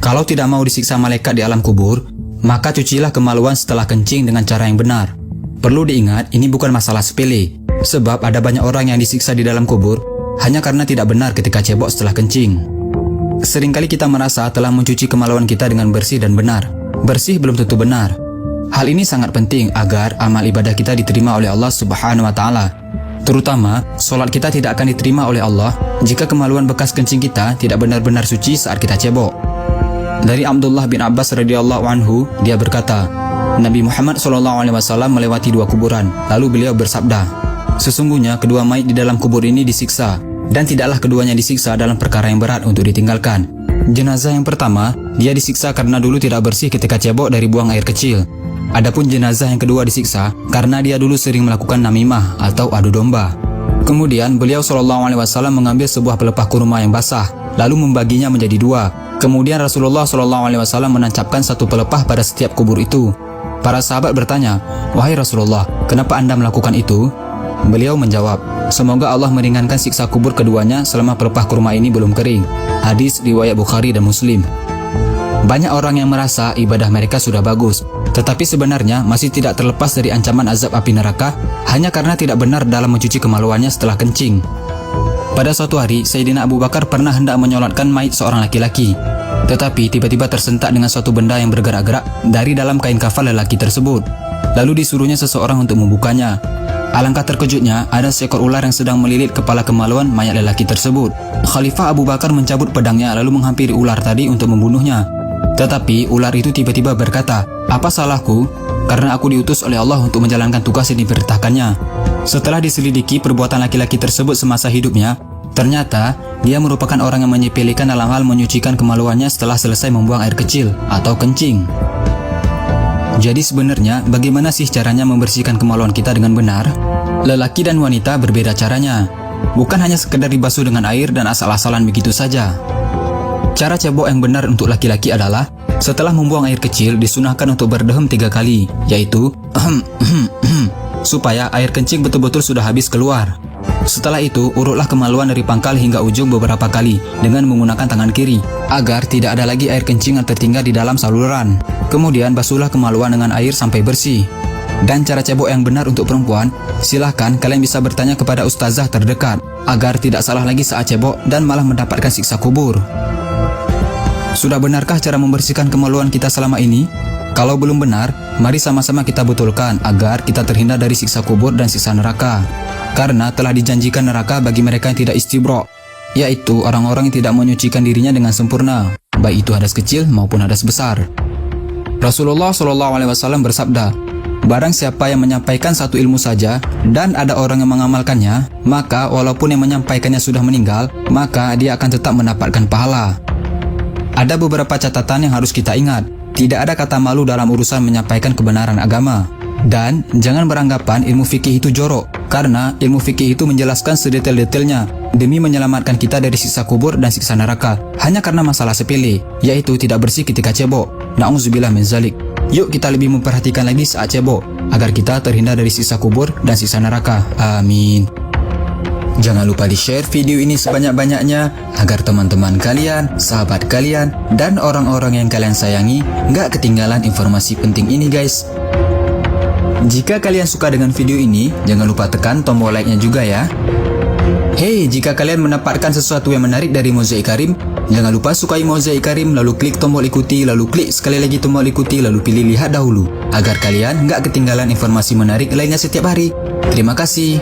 Kalau tidak mau disiksa malaikat di alam kubur, maka cucilah kemaluan setelah kencing dengan cara yang benar. Perlu diingat, ini bukan masalah sepele, sebab ada banyak orang yang disiksa di dalam kubur hanya karena tidak benar ketika cebok setelah kencing. Seringkali kita merasa telah mencuci kemaluan kita dengan bersih dan benar. Bersih belum tentu benar. Hal ini sangat penting agar amal ibadah kita diterima oleh Allah Subhanahu wa Ta'ala. Terutama, solat kita tidak akan diterima oleh Allah jika kemaluan bekas kencing kita tidak benar-benar suci saat kita cebok. Dari Abdullah bin Abbas radhiyallahu anhu, dia berkata, Nabi Muhammad SAW melewati dua kuburan, lalu beliau bersabda, sesungguhnya kedua mayit di dalam kubur ini disiksa, dan tidaklah keduanya disiksa dalam perkara yang berat untuk ditinggalkan. Jenazah yang pertama, dia disiksa karena dulu tidak bersih ketika cebok dari buang air kecil. Adapun jenazah yang kedua disiksa karena dia dulu sering melakukan namimah atau adu domba. Kemudian beliau SAW mengambil sebuah pelepah kurma yang basah, lalu membaginya menjadi dua. Kemudian Rasulullah SAW menancapkan satu pelepah pada setiap kubur itu. Para sahabat bertanya, wahai Rasulullah, kenapa Anda melakukan itu? Beliau menjawab, semoga Allah meringankan siksa kubur keduanya selama pelepah kurma ini belum kering. Hadis riwayat Bukhari dan Muslim. Banyak orang yang merasa ibadah mereka sudah bagus, tetapi sebenarnya masih tidak terlepas dari ancaman azab api neraka hanya karena tidak benar dalam mencuci kemaluannya setelah kencing. Pada suatu hari, Sayyidina Abu Bakar pernah hendak menyolatkan mayit seorang laki-laki, tetapi tiba-tiba tersentak dengan suatu benda yang bergerak-gerak dari dalam kain kafan lelaki tersebut. Lalu disuruhnya seseorang untuk membukanya. Alangkah terkejutnya, ada seekor ular yang sedang melilit kepala kemaluan mayat lelaki tersebut. Khalifah Abu Bakar mencabut pedangnya lalu menghampiri ular tadi untuk membunuhnya. Tetapi ular itu tiba-tiba berkata, apa salahku? Karena aku diutus oleh Allah untuk menjalankan tugas yang diperintahkannya. Setelah diselidiki perbuatan laki-laki tersebut semasa hidupnya, ternyata dia merupakan orang yang menyepelekan dalam hal menyucikan kemaluannya setelah selesai membuang air kecil atau kencing. Jadi sebenarnya bagaimana sih caranya membersihkan kemaluan kita dengan benar? Lelaki dan wanita berbeda caranya. Bukan hanya sekedar dibasuh dengan air dan asal-asalan begitu saja. Cara cebok yang benar untuk laki-laki adalah setelah membuang air kecil disunahkan untuk berdehem 3 kali, yaitu supaya air kencing betul-betul sudah habis keluar. Setelah itu, urutlah kemaluan dari pangkal hingga ujung beberapa kali dengan menggunakan tangan kiri, agar tidak ada lagi air kencing yang tertinggal di dalam saluran. Kemudian basuhlah kemaluan dengan air sampai bersih. Dan cara cebok yang benar untuk perempuan, silahkan kalian bisa bertanya kepada ustazah terdekat, agar tidak salah lagi saat cebok dan malah mendapatkan siksa kubur. Sudah benarkah cara membersihkan kemaluan kita selama ini? Kalau belum benar, mari sama-sama kita betulkan agar kita terhindar dari siksa kubur dan siksa neraka. Karena telah dijanjikan neraka bagi mereka yang tidak istibro, yaitu orang-orang yang tidak menyucikan dirinya dengan sempurna, baik itu hadas kecil maupun hadas besar. Rasulullah SAW bersabda, barang siapa yang menyampaikan satu ilmu saja dan ada orang yang mengamalkannya, maka walaupun yang menyampaikannya sudah meninggal, maka dia akan tetap mendapatkan pahala. Ada beberapa catatan yang harus kita ingat. Tidak ada kata malu dalam urusan menyampaikan kebenaran agama. Dan jangan beranggapan ilmu fikih itu jorok, karena ilmu fikih itu menjelaskan sedetail-detailnya demi menyelamatkan kita dari siksa kubur dan siksa neraka hanya karena masalah sepele, yaitu tidak bersih ketika cebok. Na'udzubillah min zalik. Yuk kita lebih memperhatikan lagi saat cebok agar kita terhindar dari siksa kubur dan siksa neraka. Amin. Jangan lupa di-share video ini sebanyak-banyaknya agar teman-teman kalian, sahabat kalian, dan orang-orang yang kalian sayangi nggak ketinggalan informasi penting ini guys. Jika kalian suka dengan video ini, jangan lupa tekan tombol like-nya juga ya. Hey, jika kalian mendapatkan sesuatu yang menarik dari Mozaik Karim, jangan lupa sukai Mozaik Karim, lalu klik tombol ikuti, lalu klik sekali lagi tombol ikuti, lalu pilih lihat dahulu, agar kalian nggak ketinggalan informasi menarik lainnya setiap hari. Terima kasih.